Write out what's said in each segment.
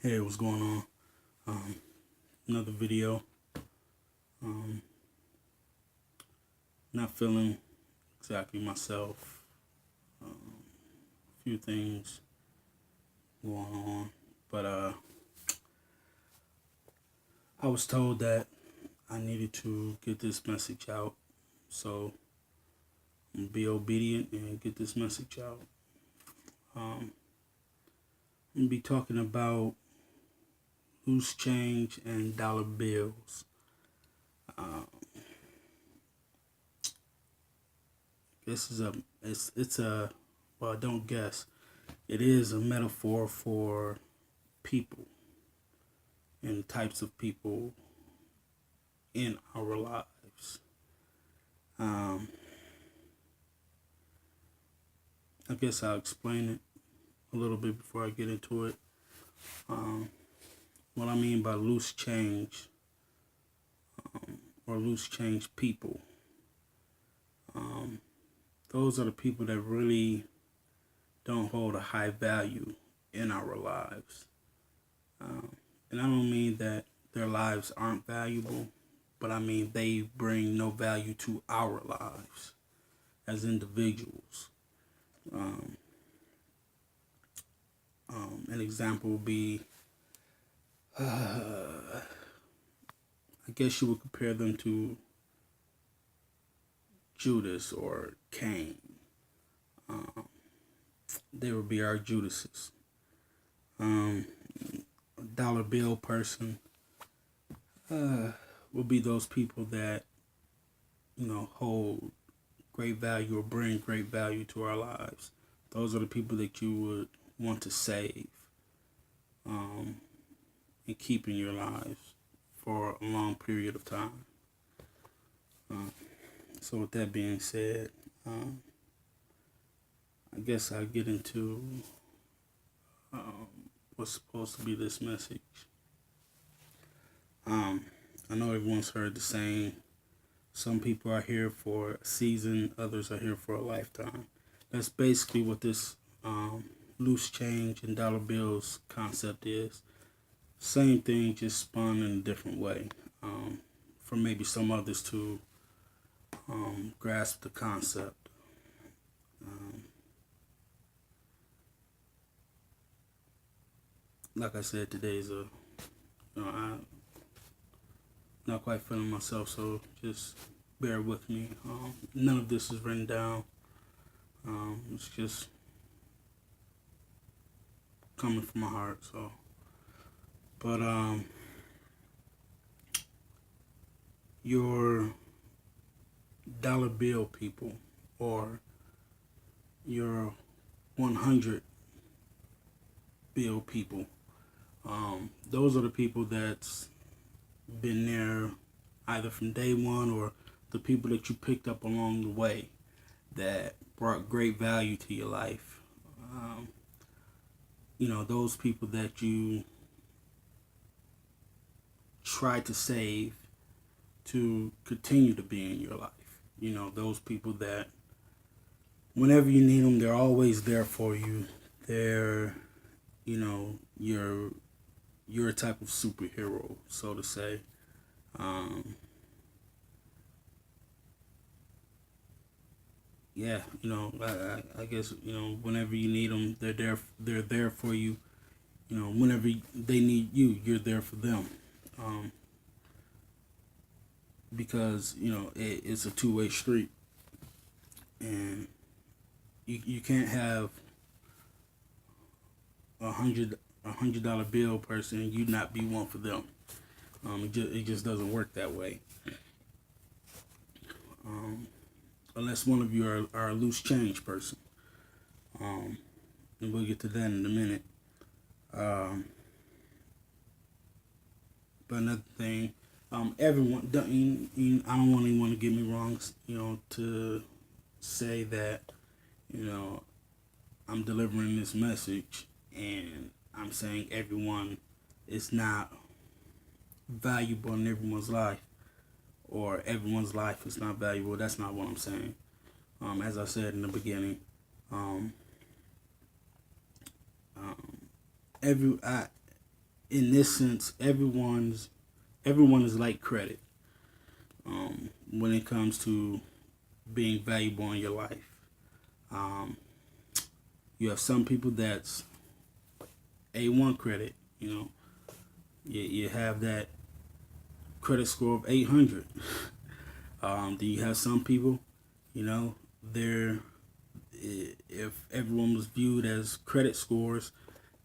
Hey, what's going on? Another video. Um, Not feeling exactly myself. A few things going on, but I was told that I needed to get this message out, so I'm gonna be obedient and get this message out. I'm gonna be talking about loose change and dollar bills. Uh, this is it's a well, I don't guess. It is a metaphor for people and types of people in our lives. Um, I guess I'll explain it a little bit before I get into it. Um, what I mean by loose change or loose change people, um, those are the people that really don't hold a high value in our lives. And I don't mean that their lives aren't valuable, but I mean they bring no value to our lives as individuals. Um, an example would be, I guess you would compare them to Judas or Cain. Um, they would be our Judases. Um, a dollar bill person would be those people that hold great value or bring great value to our lives. Those are the people that you would want to save um, and keep in your lives for a long period of time. So with that being said, I guess I'll get into um, what's supposed to be this message. I know everyone's heard the saying, some people are here for a season, others are here for a lifetime. That's basically what this loose change and dollar bills concept is. Same thing, just spun in a different way. For maybe some others to grasp the concept. Like I said, today's I'm not quite feeling myself, so just bear with me. None of this is written down. It's just coming from my heart. So, but your dollar bill people or your 100 bill people, those are the people that's been there either from day one or the people that you picked up along the way that brought great value to your life. Um, those people that you try to save to continue to be in your life. Those people that whenever you need them, they're always there for you. They're, you're a type of superhero, so to say. Um, yeah, I guess whenever you need them, they're there. They're there for you. Whenever they need you, you're there for them. Um, because it's a two-way street, and you can't have a $100 bill person and you not be one for them. It just doesn't work that way. Um, Unless one of you are a loose change person. And we'll get to that in a minute. Um, but another thing, everyone, I don't want anyone to get me wrong, to say that, you know, I'm delivering this message and I'm saying everyone is not valuable in everyone's life or everyone's life is not valuable. That's not what I'm saying. As I said in the beginning, um, um, every I in this sense, everyone is like credit when it comes to being valuable in your life. Um, you have some people that's A1 credit. You have that credit score of 800. Then you have some people, they're if everyone was viewed as credit scores,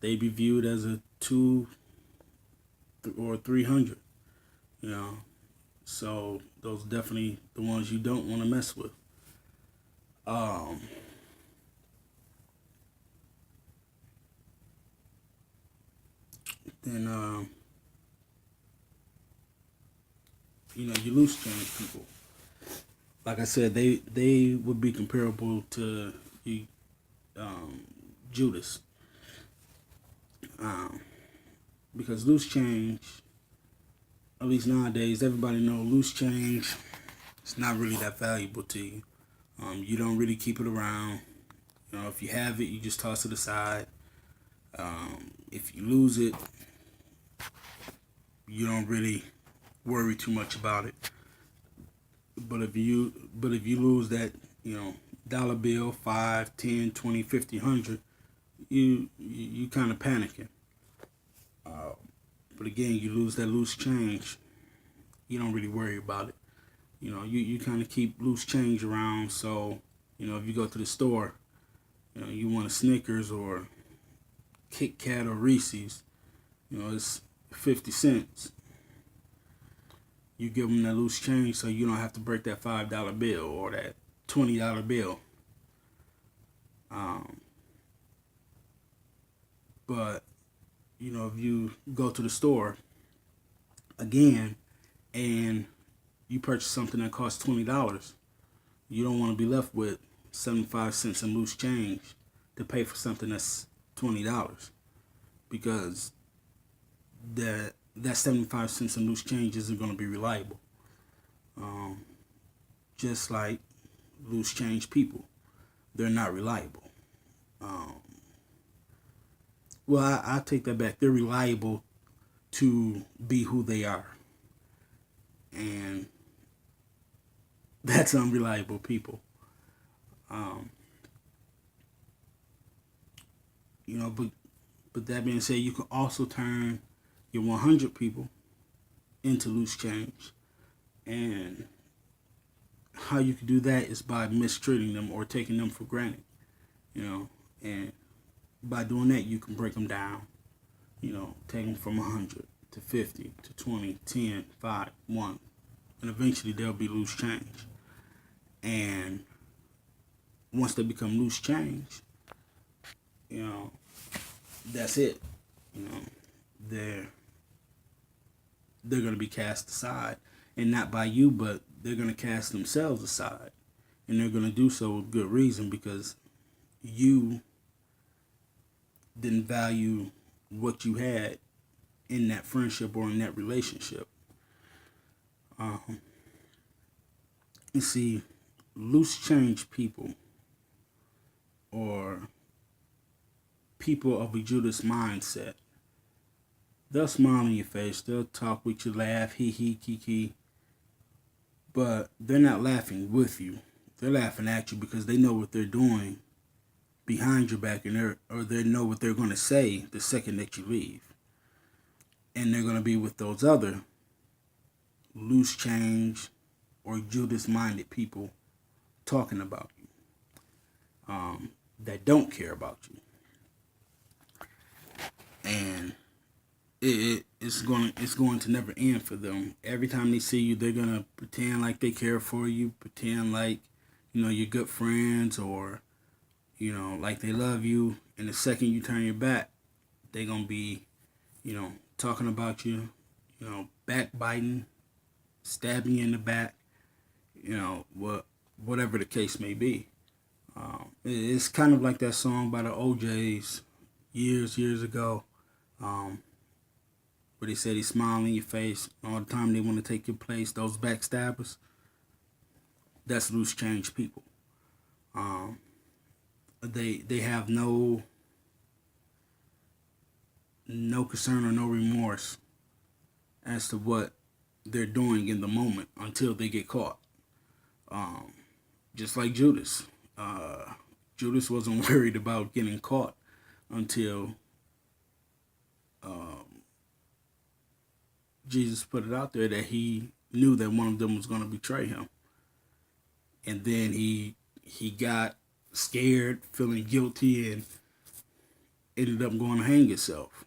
they'd be viewed as a 2 or 300. You know, so those are definitely the ones you don't want to mess with. Um, then you loose change people. Like I said, they would be comparable to you, um, Judas, um, because loose change, at least nowadays, everybody know loose change. It's not really that valuable to you. You don't really keep it around. If you have it, you just toss it aside. If you lose it, you don't really worry too much about it. But if you lose that, dollar bill, 5, 10, 20, 50, 100, you kind of panicking. Uh, but again, you lose that loose change, you don't really worry about it. You kind of keep loose change around. So, if you go to the store, you want a Snickers or Kit Kat or Reese's, it's 50 cents. You give them that loose change so you don't have to break that $5 bill or that $20 bill. Um, but, if you go to the store again and you purchase something that costs $20, you don't want to be left with 75 cents in loose change to pay for something that's $20, because that 75 cents in loose change isn't going to be reliable. Um, just like loose change people, they're not reliable. Um, well, I take that back. They're reliable to be who they are, and that's unreliable people. Um, but that being said, you can also turn your 100 people into loose change, and how you can do that is by mistreating them or taking them for granted. And by doing that, you can break them down. Take them from 100 to 50 to 20, 10, 5, 1, and eventually they'll be loose change. And once they become loose change, that's it. You know, they're going to be cast aside, and not by you, but they're going to cast themselves aside, and they're going to do so with good reason, because you didn't value what you had in that friendship or in that relationship. You see, loose change people, or people of a Judas mindset, they'll smile in your face, they'll talk with you, laugh, hee hee, kiki, but they're not laughing with you. They're laughing at you because they know what they're doing behind your back, and they know what they're going to say the second that you leave. And they're going to be with those other loose change or Judas minded people talking about you, that don't care about you. And it's going to never end for them. Every time they see you, they're gonna pretend like they care for you, pretend like you're good friends, or like they love you. And the second you turn your back, they're gonna be talking about you, backbiting, stabbing you in the back, whatever the case may be. It's kind of like that song by the OJs years ago. Where they said he smile in your face all the time, they want to take your place. Those backstabbers, that's loose change people. They have no no concern or no remorse as to what they're doing in the moment until they get caught. Um, just like Judas. Judas wasn't worried about getting caught until um, Jesus put it out there that he knew that one of them was going to betray him, and then he got scared, feeling guilty, and ended up going to hang himself.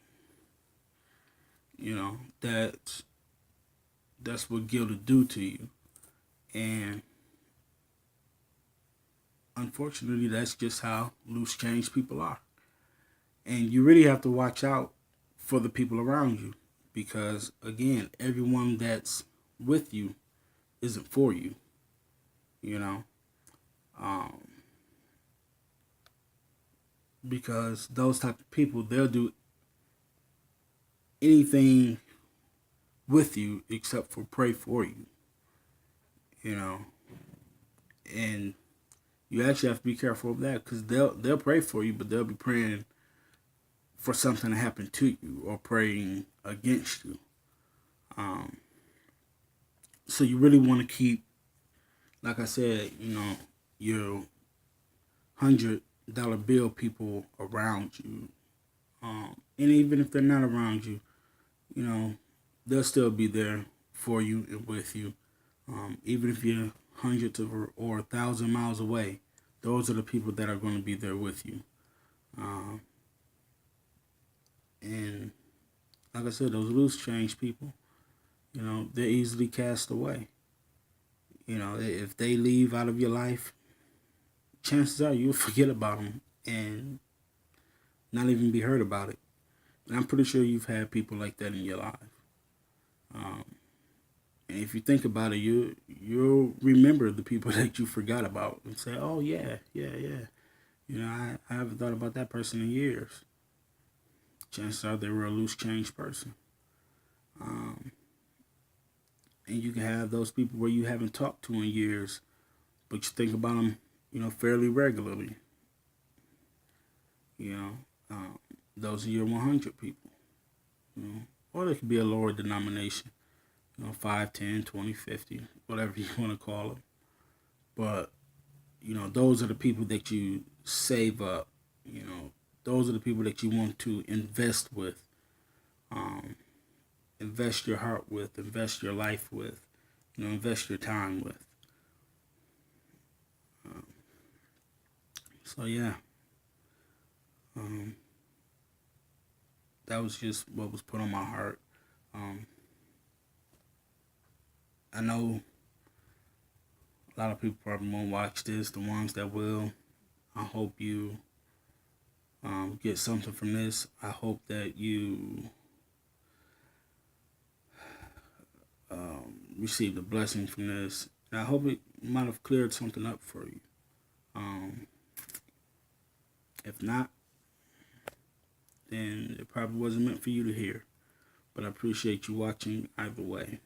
You know, that's what guilt will do to you, and unfortunately, that's just how loose change people are. And you really have to watch out for the people around you, because again, everyone that's with you isn't for you. You know, um, because those type of people, they'll do anything with you except for pray for you. You know, and you actually have to be careful of that, because they'll pray for you, but they'll be praying for something to happen to you or praying against you. Um, so you really want to keep, like I said, your $100 bill people around you. And even if they're not around you, you know, they'll still be there for you and with you. Even if you're hundreds of or 1,000 miles away, those are the people that are going to be there with you. Um, and like I said, those loose change people, they're easily cast away. If they leave out of your life, chances are you'll forget about them and not even be heard about it. And I'm pretty sure you've had people like that in your life. Um, and if you think about it, you'll remember the people that you forgot about and say, "Oh yeah, yeah, yeah." I haven't thought about that person in years. Chances are they were a loose change person. Um, and you can have those people where you haven't talked to in years, but you think about them, fairly regularly. You know, um, those are your 100 people. Or they could be a lower denomination. 5, 10, 20, 50, whatever you want to call them. But, those are the people that you save up. Those are the people that you want to invest with, um, invest your heart with, invest your life with, invest your time with. Um, so, yeah, um, that was just what was put on my heart. Um, I know a lot of people probably won't watch this. The ones that will, I hope you get something from this. I hope that you received a blessing from this. And I hope it might have cleared something up for you. Um, if not, then it probably wasn't meant for you to hear. But I appreciate you watching either way.